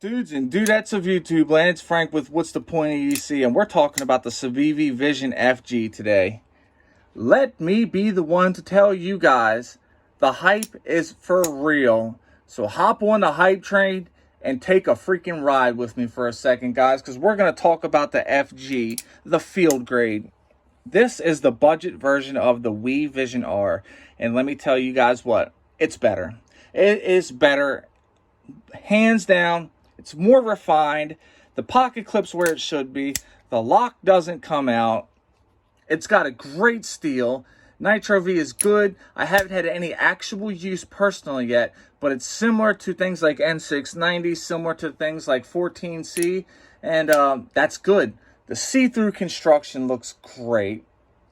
Dudes and dudettes of YouTube land, it's Frank with What's the Point of EC, and we're talking about the Civivi Vision FG today. Let me be the one to tell you guys, the hype is for real. So hop on the hype train and take a freaking ride with me for a second, guys, because we're going to talk about the FG, the field grade. This is the budget version of the Wii Vision R, and let me tell you guys what, it's better. It is better, hands down. It's more refined. The pocket clip's where it should be. The lock doesn't come out. It's got a great steel. Nitro V is good. I haven't had any actual use personally yet, but it's similar to things like N690, similar to things like 14C, and that's good. The see-through construction looks great.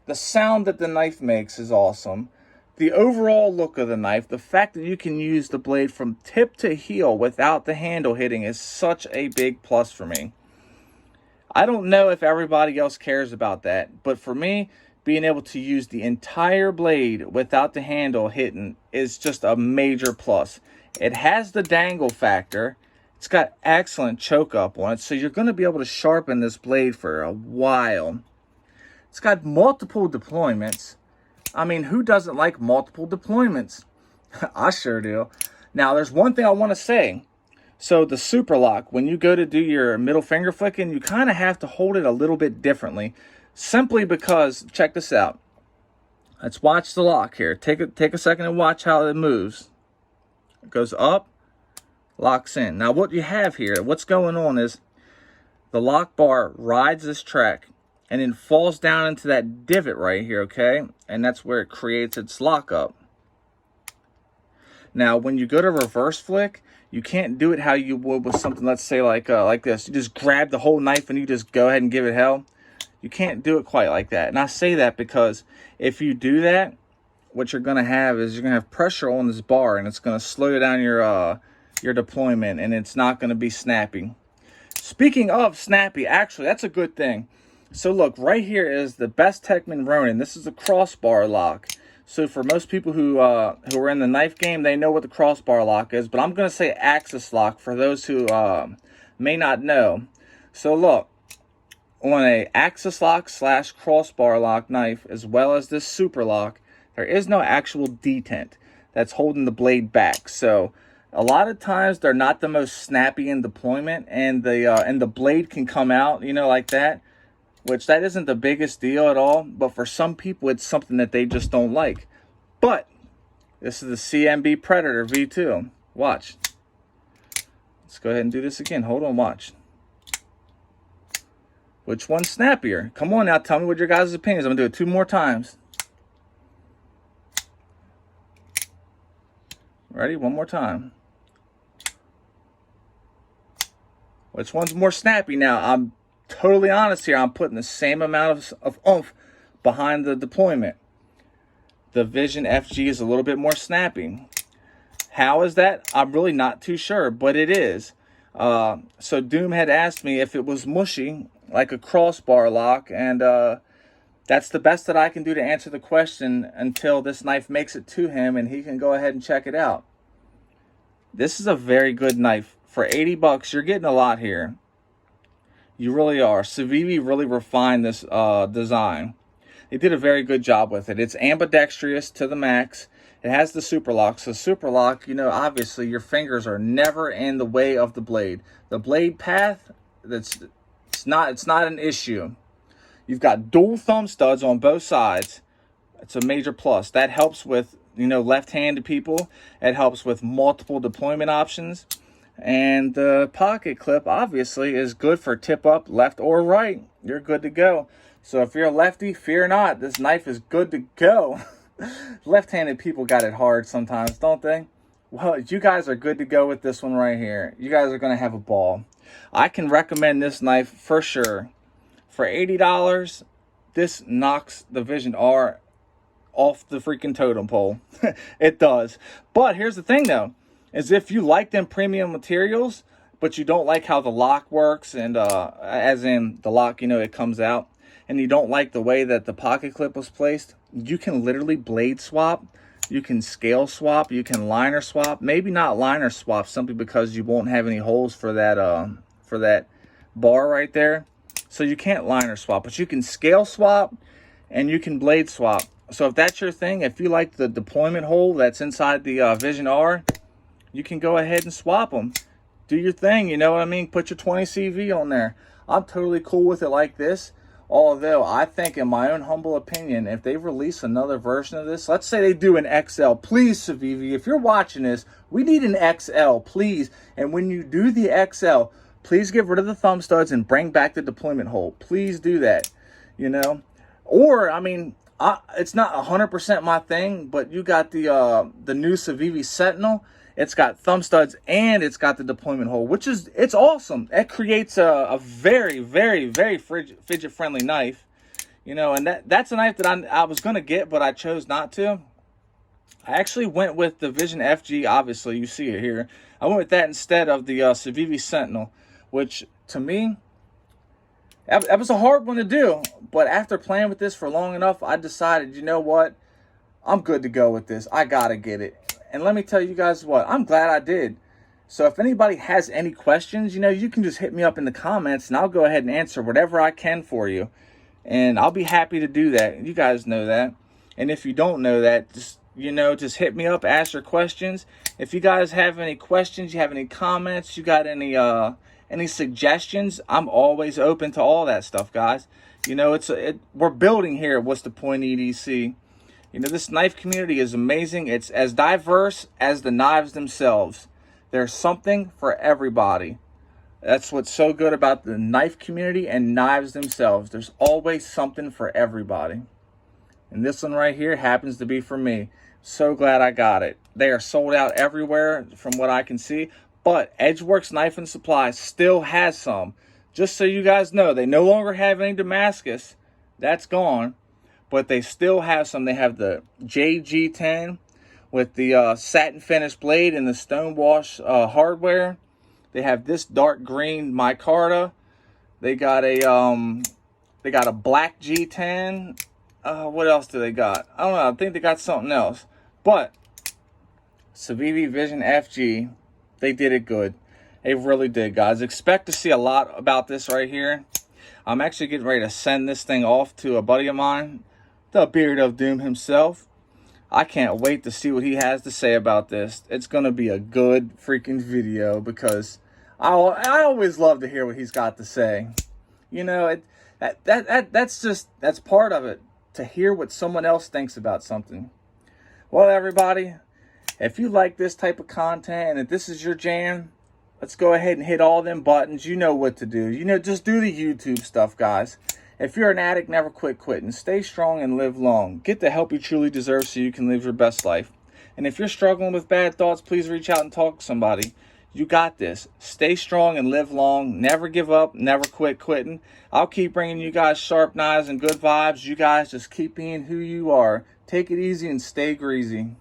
The sound that the knife makes is awesome. The overall look of the knife, the fact that you can use the blade from tip to heel without the handle hitting is such a big plus for me. I don't know if everybody else cares about that, but for me, being able to use the entire blade without the handle hitting is just a major plus. It has the dangle factor. It's got excellent choke up on it, so you're going to be able to sharpen this blade for a while. It's got multiple deployments. I mean, who doesn't like multiple deployments? I sure do. Now, there's one thing I want to say. So the super lock, when you go to do your middle finger flicking, you kind of have to hold it a little bit differently. Simply because, check this out. Let's watch the lock here. Take a second and watch how it moves. It goes up, locks in. Now, what you have here, what's going on is the lock bar rides this track and then falls down into that divot right here, okay? And that's where it creates its lockup. Now, when you go to reverse flick, you can't do it how you would with something, let's say, like this. You just grab the whole knife and you just go ahead and give it hell. You can't do it quite like that. And I say that because if you do that, what you're gonna have is you're gonna have pressure on this bar and it's gonna slow down your deployment, and it's not gonna be snappy. Speaking of snappy, actually, that's a good thing. So look, right here is the Best Techman Ronin. This is a crossbar lock. So for most people who are in the knife game, they know what the crossbar lock is. But I'm going to say axis lock for those who may not know. So look, on a axis lock / crossbar lock knife, as well as this super lock, there is no actual detent that's holding the blade back. So a lot of times they're not the most snappy in deployment, and the blade can come out, you know, like that. Which that isn't the biggest deal at all, but for some people it's something that they just don't like. But this is the CMB Predator V2. Watch. Let's go ahead and do this again. Hold on, watch. Which one's snappier? Come on now, tell me what your guys' opinions. I'm gonna do it 2 more times. Ready? 1 more time. Which one's more snappy? Now, I'm totally honest here, I'm putting the same amount of oomph behind the deployment. The Vision FG is a little bit more snappy. How is that? I'm really not too sure, but it is. So Doom had asked me if it was mushy, like a crossbar lock, and that's the best that I can do to answer the question until this knife makes it to him and he can go ahead and check it out. This is a very good knife. For 80 bucks, you're getting a lot here. You really are. Civivi really refined this design. They did a very good job with it. It's ambidextrous to the max. It has the super lock. So super lock, you know, obviously your fingers are never in the way of the blade. The blade path, it's not an issue. You've got dual thumb studs on both sides. It's a major plus. That helps with, you know, left-handed people. It helps with multiple deployment options. And the pocket clip, obviously, is good for tip up, left or right. You're good to go. So if you're a lefty, fear not. This knife is good to go. Left-handed people got it hard sometimes, don't they? Well, you guys are good to go with this one right here. You guys are going to have a ball. I can recommend this knife for sure. For $80, this knocks the Vision R off the freaking totem pole. It does. But here's the thing, though. Is if you like them premium materials, but you don't like how the lock works, and as in the lock, you know, it comes out, and you don't like the way that the pocket clip was placed, you can literally blade swap You can scale swap, you can liner swap. Maybe not liner swap simply because you won't have any holes for that bar right there. So you can't liner swap, but you can scale swap and you can blade swap. So if that's your thing, if you like the deployment hole that's inside the Vision R, you can go ahead and swap them. Do your thing, you know what I mean? Put your 20 CV on there. I'm totally cool with it like this. Although I think, in my own humble opinion, if they release another version of this, let's say they do an XL, please, Civivi, if you're watching this, we need an XL, please. And when you do the XL, please get rid of the thumb studs and bring back the deployment hole. Please do that, you know? Or, I mean, it's not 100% my thing, but you got the new Civivi Sentinel. It's got thumb studs and it's got the deployment hole, which is, it's awesome. It creates a very, very, very fidget friendly knife, you know, and that's a knife that I was going to get, but I chose not to. I actually went with the Vision FG, obviously, you see it here. I went with that instead of the Civivi Sentinel, which to me, that was a hard one to do. But after playing with this for long enough, I decided, you know what? I'm good to go with this. I got to get it. And let me tell you guys what, I'm glad I did. So if anybody has any questions, you know, you can just hit me up in the comments and I'll go ahead and answer whatever I can for you. And I'll be happy to do that. You guys know that. And if you don't know that, just, you know, just hit me up, ask your questions. If you guys have any questions, you have any comments, you got any suggestions, I'm always open to all that stuff, guys. You know, we're building here at What's the Point EDC. You know, this knife community is amazing. It's as diverse as the knives themselves. There's something for everybody. That's what's so good about the knife community and knives themselves. There's always something for everybody. And this one right here happens to be for me. So glad I got it. They are sold out everywhere from what I can see. But Edgeworks Knife and Supply still has some. Just so you guys know, they no longer have any Damascus. That's gone. But they still have some. They have the JG10 with the satin finish blade and the stone wash hardware. They have this dark green micarta. They got a black G10. What else do they got? I don't know. I think they got something else. But Civivi Vision FG, they did it good. They really did, guys. Expect to see a lot about this right here. I'm actually getting ready to send this thing off to a buddy of mine, the Beard of Doom himself. I can't wait to see what he has to say about this. It's going to be a good freaking video because I always love to hear what he's got to say. You know, that's part of it, to hear what someone else thinks about something. Well, everybody, if you like this type of content and if this is your jam, let's go ahead and hit all them buttons. You know what to do. You know, just do the YouTube stuff, guys. If you're an addict, never quit quitting. Stay strong and live long. Get the help you truly deserve so you can live your best life. And if you're struggling with bad thoughts, please reach out and talk to somebody. You got this. Stay strong and live long. Never give up. Never quit quitting. I'll keep bringing you guys sharp knives and good vibes. You guys just keep being who you are. Take it easy and stay greasy.